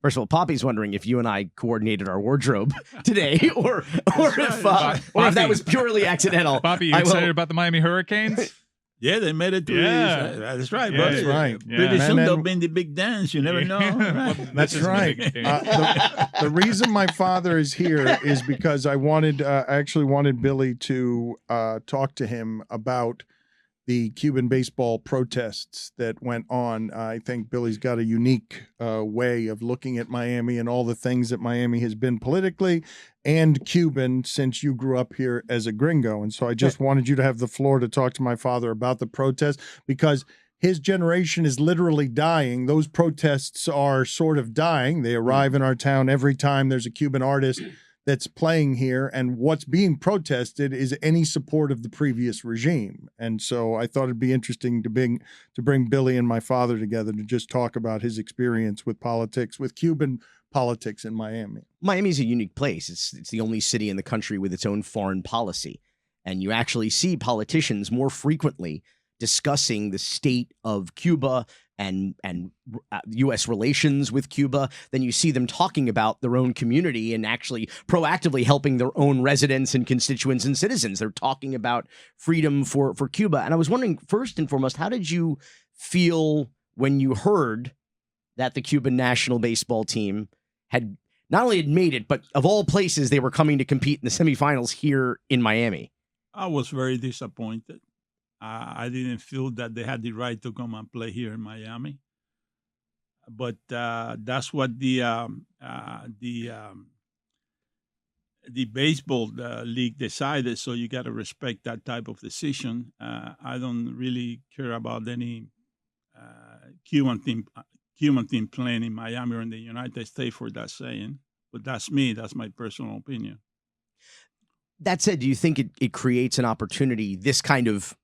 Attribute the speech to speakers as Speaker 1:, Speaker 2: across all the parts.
Speaker 1: First of all, Papi's wondering if you and I coordinated our wardrobe today, or if that was purely accidental.
Speaker 2: Papi, you excited about the Miami Hurricanes?
Speaker 3: Yeah, they made it to that's right,
Speaker 2: Yeah,
Speaker 3: buddy.
Speaker 2: that's right.
Speaker 3: Pretty soon they'll be in the big dance. You never know. Right?
Speaker 4: That's right. The reason my father is here is because I actually wanted Billy to talk to him about the Cuban baseball protests that went on. I think Billy's got a unique way of looking at Miami and all the things that Miami has been politically and Cuban since you grew up here as a gringo. And so I just wanted you to have the floor to talk to my father about the protests, because his generation is literally dying. Those protests are sort of dying. They arrive in our town every time there's a Cuban artist that's playing here, and what's being protested is any support of the previous regime. And so I thought it'd be interesting to bring Billy and my father together to just talk about his experience with politics, with Cuban politics in Miami.
Speaker 1: Miami's a unique place. It's the only city in the country with its own foreign policy, and you actually see politicians more frequently discussing the state of Cuba and U.S. relations with Cuba than you see them talking about their own community and actually proactively helping their own residents and constituents and citizens. They're talking about freedom for Cuba. And I was wondering, first and foremost, how did you feel when you heard that the Cuban National Baseball Team had not only had made it, but of all places, they were coming to compete in the semifinals here in Miami?
Speaker 3: I was very disappointed. I didn't feel that they had the right to come and play here in Miami, but that's what the baseball league decided. So you got to respect that type of decision. I don't really care about any Cuban team playing in Miami or in the United States for that saying, but that's me. That's my personal opinion.
Speaker 1: That said, do you think it creates an opportunity, this kind of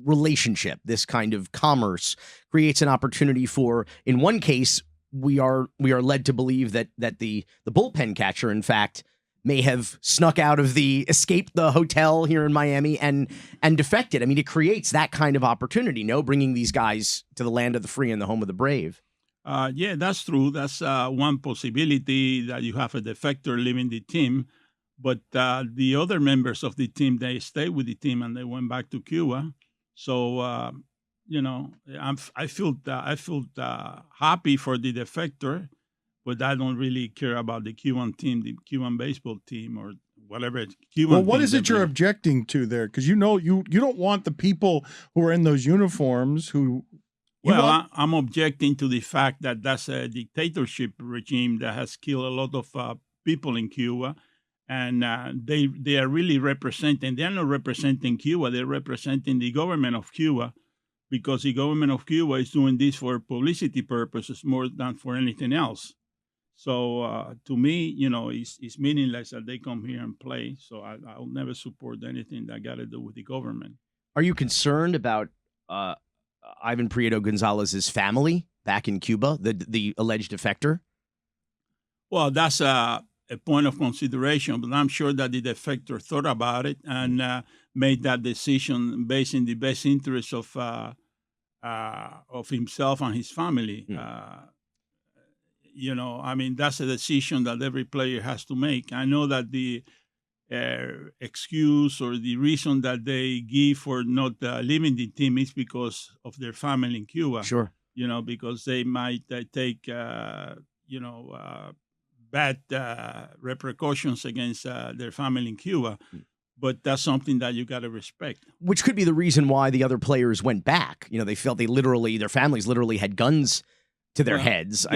Speaker 1: relationship, this kind of commerce creates an opportunity for, in one case, we are led to believe that the bullpen catcher, in fact, may have snuck out of escaped the hotel here in Miami and defected. I mean, it creates that kind of opportunity, bringing these guys to the land of the free and the home of the brave.
Speaker 3: Yeah, that's true. That's one possibility, that you have a defector leaving the team. But the other members of the team, they stayed with the team and they went back to Cuba. So, I feel happy for the defector, but I don't really care about the Cuban team, the Cuban baseball team, or whatever.
Speaker 4: Well, what is it you're objecting to there? Because you don't want the people who are in those uniforms who.
Speaker 3: I'm objecting to the fact that that's a dictatorship regime that has killed a lot of people in Cuba. And they are really representing, they're not representing Cuba, they're representing the government of Cuba, because the government of Cuba is doing this for publicity purposes more than for anything else. So to me, it's meaningless that they come here and play. So I'll never support anything that got to do with the government.
Speaker 1: Are you concerned about Ivan Prieto Gonzalez's family back in Cuba, the alleged defector?
Speaker 3: Well, that's a point of consideration, but I'm sure that the defector thought about it and made that decision based in the best interest of himself and his family. That's a decision that every player has to make. I know that the excuse or the reason that they give for not leaving the team is because of their family in Cuba.
Speaker 1: Sure.
Speaker 3: Because they might take, bad repercussions against their family in Cuba. But that's something that you got to respect.
Speaker 1: Which could be the reason why the other players went back. They felt their families literally had guns to their heads.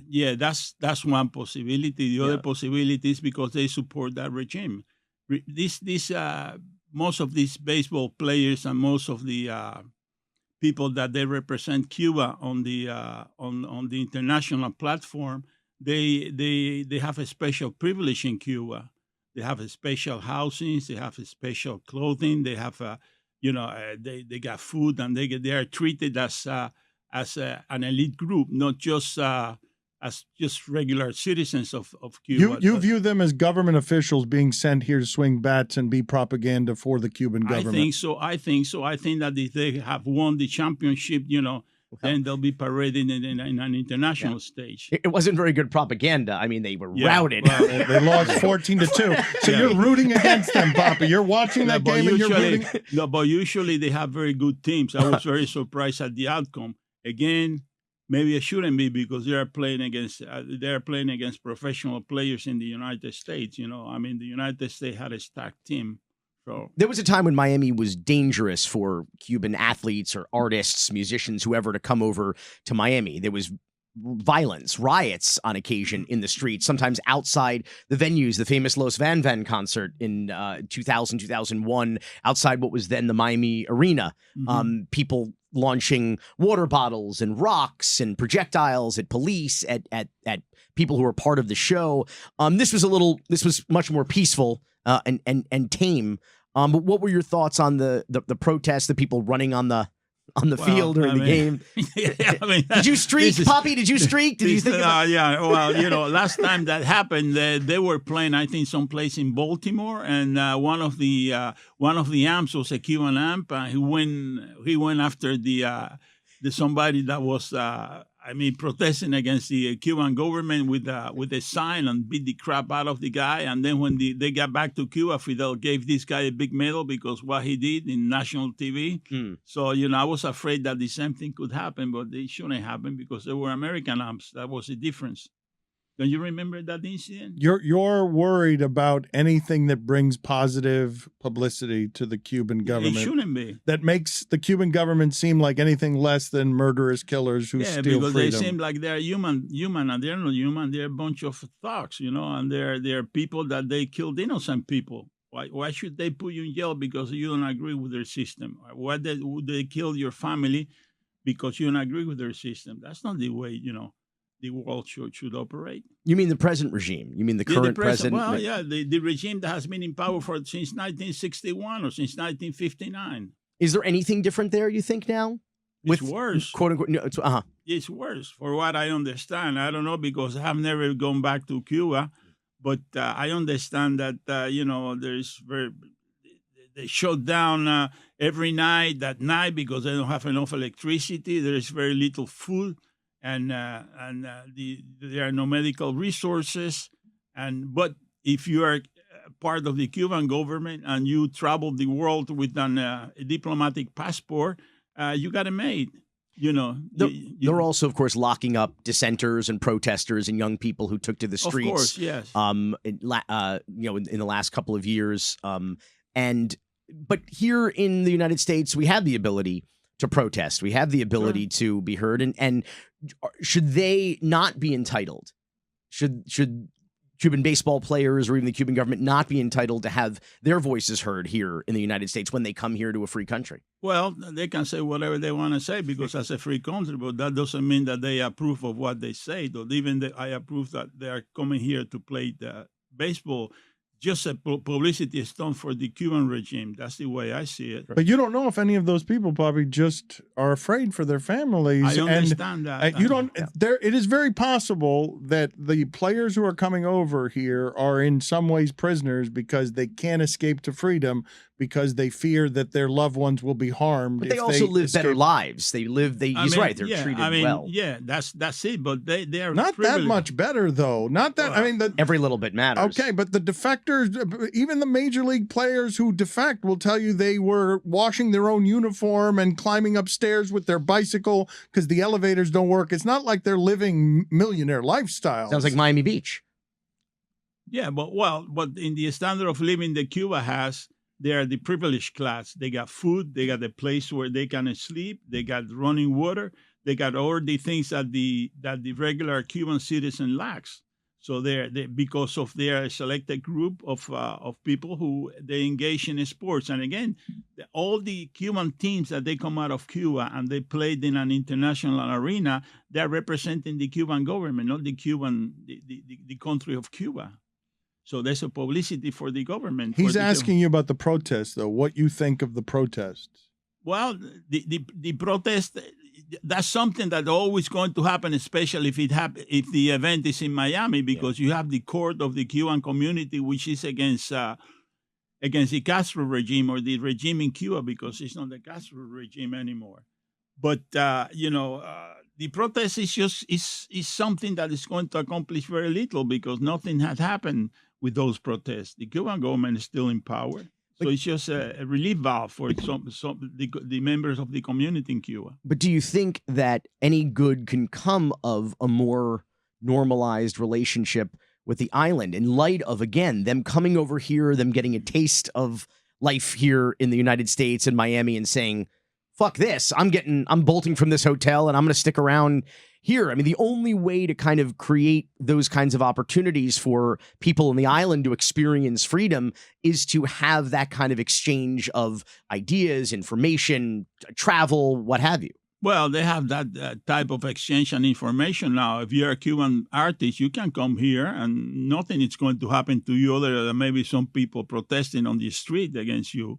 Speaker 3: Yeah, that's one possibility. The other possibility is because they support that regime. Most of these baseball players and most of the people that they represent Cuba on the international platform, they have a special privilege in Cuba. They have a special housings. They have a special clothing. They have they got food, and they are treated as an elite group, not just as just regular citizens of Cuba.
Speaker 4: You view them as government officials being sent here to swing bats and be propaganda for the Cuban government.
Speaker 3: I think so. I think that if they have won the championship, then they'll be paraded in an international stage.
Speaker 1: It wasn't very good propaganda. I mean, they were routed.
Speaker 3: Well,
Speaker 4: They lost 14-2. So you're rooting against them, Papi. You're watching that game and you're rooting.
Speaker 3: No, but usually they have very good teams. I was very surprised at the outcome. Again, maybe it shouldn't be because they are playing against professional players in the United States. You know, I mean, the United States had a stacked team. So
Speaker 1: There was a time when Miami was dangerous for Cuban athletes or artists, musicians, whoever to come over to Miami. There was violence, riots on occasion in the streets, sometimes outside the venues. The famous Los Van Van concert in 2000, 2001, outside what was then the Miami Arena. People launching water bottles and rocks and projectiles at police, at people who were part of the show. This was much more peaceful and tame. But what were your thoughts on the protests, the people running on the field during the game?
Speaker 3: I mean,
Speaker 1: did you streak, Papi? Did you streak? Did you think?
Speaker 3: Yeah. Well, you know, last time that happened, they were playing, I think, someplace in Baltimore, and one of the amps was a Cuban amp. He went after the somebody that was protesting against the Cuban government with a sign and beat the crap out of the guy. And then when they got back to Cuba, Fidel gave this guy a big medal because what he did in national TV. So, you know, I was afraid that the same thing could happen, but it shouldn't happen because they were American amps. That was the difference. Don't you remember that incident?
Speaker 4: You're worried about anything that brings positive publicity to the Cuban government.
Speaker 3: It shouldn't be.
Speaker 4: That makes the Cuban government seem like anything less than murderous killers who steal
Speaker 3: because
Speaker 4: freedom.
Speaker 3: they seem like they're human, and they're not human. They're a bunch of thugs, you know, and they're people that they killed innocent people. Why should they put you in jail because you don't agree with their system? Why would they kill your family because you don't agree with their system? That's not the way, you know, the world should operate.
Speaker 1: You mean the present regime? You mean the current president?
Speaker 3: Well, yeah, the regime that has been in power since 1961 or since 1959.
Speaker 1: Is there anything different there, you think, now?
Speaker 3: It's worse.
Speaker 1: Quote unquote. No,
Speaker 3: It's worse, for what I understand. I don't know because I have never gone back to Cuba, but I understand that, you know, they shut down every night that night because they don't have enough electricity. There is very little food. And there are no medical resources. But if you are part of the Cuban government and you travel the world with a diplomatic passport, you got it made. You know,
Speaker 1: they're also, of course, locking up dissenters and protesters and young people who took to the streets.
Speaker 3: Of course, yes.
Speaker 1: In the last couple of years. But here in the United States, we have the ability to protest. We have the ability to be heard. And should they not be entitled? Should Cuban baseball players or even the Cuban government not be entitled to have their voices heard here in the United States when they come here to a free country?
Speaker 3: Well, they can say whatever they want to say because that's a free country, but that doesn't mean that they approve of what they say. Though even I approve that they are coming here to play the baseball. Just a publicity stunt for the Cuban regime. That's the way I see it.
Speaker 4: But you don't know if any of those people probably just are afraid for their families.
Speaker 3: I understand that.
Speaker 4: You don't. It is very possible that the players who are coming over here are in some ways prisoners because they can't escape to freedom because they fear that their loved ones will be harmed.
Speaker 1: But they also live better lives. He's right. They're treated well.
Speaker 3: Yeah, that's it. But they are
Speaker 4: not that much better though. Not that.
Speaker 3: Well,
Speaker 1: every little bit matters.
Speaker 4: Okay, but the defectors, even the major league players who defect, will tell you they were washing their own uniform and climbing upstairs with their bicycle because the elevators don't work. It's not like they're living millionaire lifestyles.
Speaker 1: Sounds like Miami Beach.
Speaker 3: Yeah, but in the standard of living that Cuba has, they are the privileged class. They got food. They got a place where they can sleep. They got running water. They got all the things that the regular Cuban citizen lacks. So they because of their selected group of people who they engage in sports. And again, all the Cuban teams that they come out of Cuba and they played in an international arena, they're representing the Cuban government, not the country of Cuba. So there's a publicity for the government.
Speaker 4: He's asking you about the protests, though. What you think of the protests?
Speaker 3: Well, the protest, that's something that's always going to happen, especially if the event is in Miami, because you have the court of the Cuban community, which is against the Castro regime or the regime in Cuba, because it's not the Castro regime anymore. But the protest is just is something that is going to accomplish very little because nothing had happened with those protests. The Cuban government is still in power. So it's just a relief valve for the members of the community in Cuba.
Speaker 1: But do you think that any good can come of a more normalized relationship with the island in light of, again, them coming over here, them getting a taste of life here in the United States and Miami and saying, fuck this, I'm bolting from this hotel and I'm going to stick around here. I mean, the only way to kind of create those kinds of opportunities for people in the island to experience freedom is to have that kind of exchange of ideas, information, travel, what have you.
Speaker 3: Well, they have that type of exchange and information now. If you're a Cuban artist, you can come here and nothing is going to happen to you other than maybe some people protesting on the street against you.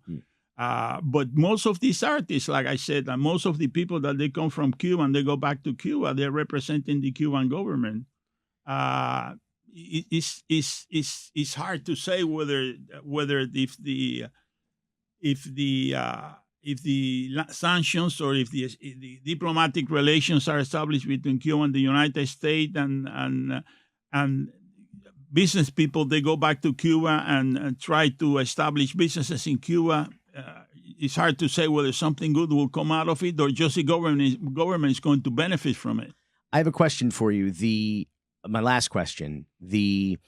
Speaker 3: But most of these artists, like I said, and most of the people that they come from Cuba and they go back to Cuba, they're representing the Cuban government. It's hard to say whether if the sanctions or if the diplomatic relations are established between Cuba and the United States and business people, they go back to Cuba and try to establish businesses in Cuba. It's hard to say whether something good will come out of it or just the government is going to benefit from it.
Speaker 1: I have a question for you. My last question. The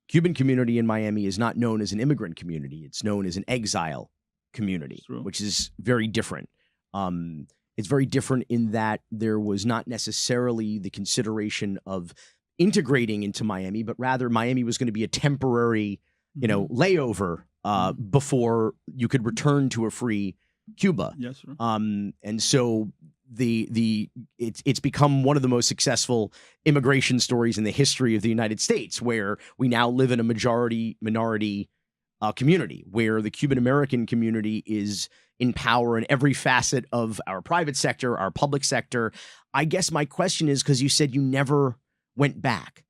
Speaker 1: Cuban community in Miami is not known as an immigrant community. It's known as an exile community, which is very different. It's very different in that there was not necessarily the consideration of integrating into Miami, but rather Miami was going to be a temporary, layover before you could return to a free Cuba.
Speaker 3: Yes, sir.
Speaker 1: And so it's become one of the most successful immigration stories in the history of the United States, where we now live in a minority community, where the Cuban American community is in power in every facet of our private sector, our public sector. I guess my question is, because you said you never went back,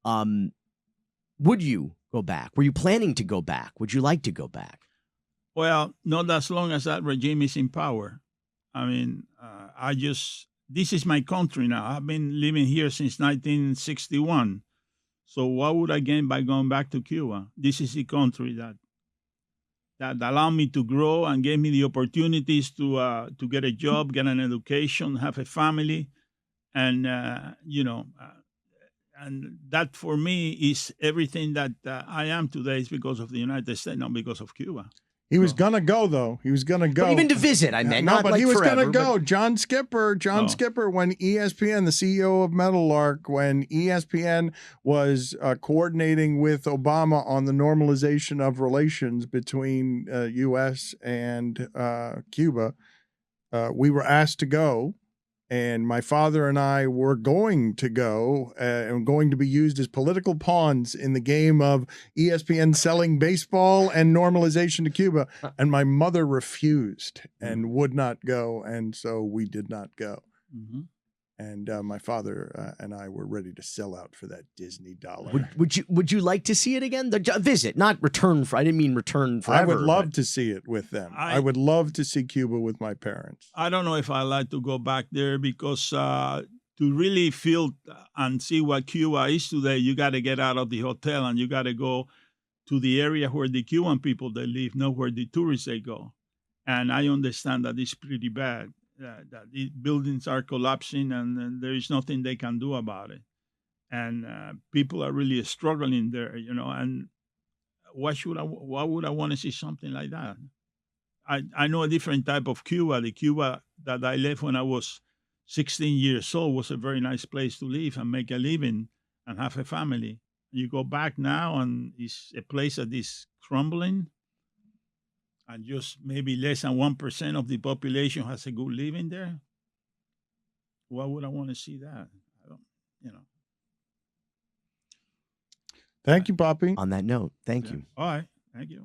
Speaker 1: would you go back? Were you planning to go back? Would you like to go back?
Speaker 3: Well, not as long as that regime is in power. I mean, this is my country now. I've been living here since 1961. So what would I gain by going back to Cuba? This is the country that allowed me to grow and gave me the opportunities to get a job, get an education, have a family, and and that for me is everything that I am today is because of the United States, not because of Cuba.
Speaker 4: He was gonna go though. He was gonna go.
Speaker 1: But even to visit, I meant.
Speaker 4: No,
Speaker 1: not
Speaker 4: but
Speaker 1: like
Speaker 4: he was
Speaker 1: forever,
Speaker 4: gonna go. John Skipper, when ESPN, the CEO of Meadowlark, when ESPN was coordinating with Obama on the normalization of relations between U.S. and Cuba, we were asked to go. And my father and I were going to go and going to be used as political pawns in the game of ESPN selling baseball and normalization to Cuba. And my mother refused and would not go. And so we did not go. Mm-hmm. And my father and I were ready to sell out for that Disney dollar.
Speaker 1: Would you like to see it again? Visit, not return. I didn't mean return forever.
Speaker 4: I would love to see it with them. I would love to see Cuba with my parents.
Speaker 3: I don't know if I like to go back there because to really feel and see what Cuba is today, you got to get out of the hotel and you got to go to the area where the Cuban people they live, not where the tourists they go. And I understand that it's pretty bad. That the buildings are collapsing and there is nothing they can do about it. And people are really struggling there, and why would I want to see something like that? I know a different type of Cuba. The Cuba that I left when I was 16 years old was a very nice place to live and make a living and have a family. You go back now and it's a place that is crumbling. And just maybe less than 1% of the population has a good living there. Why would I want to see that?
Speaker 4: Thank you, Papi.
Speaker 1: On that note, thank you.
Speaker 3: All right. Thank you.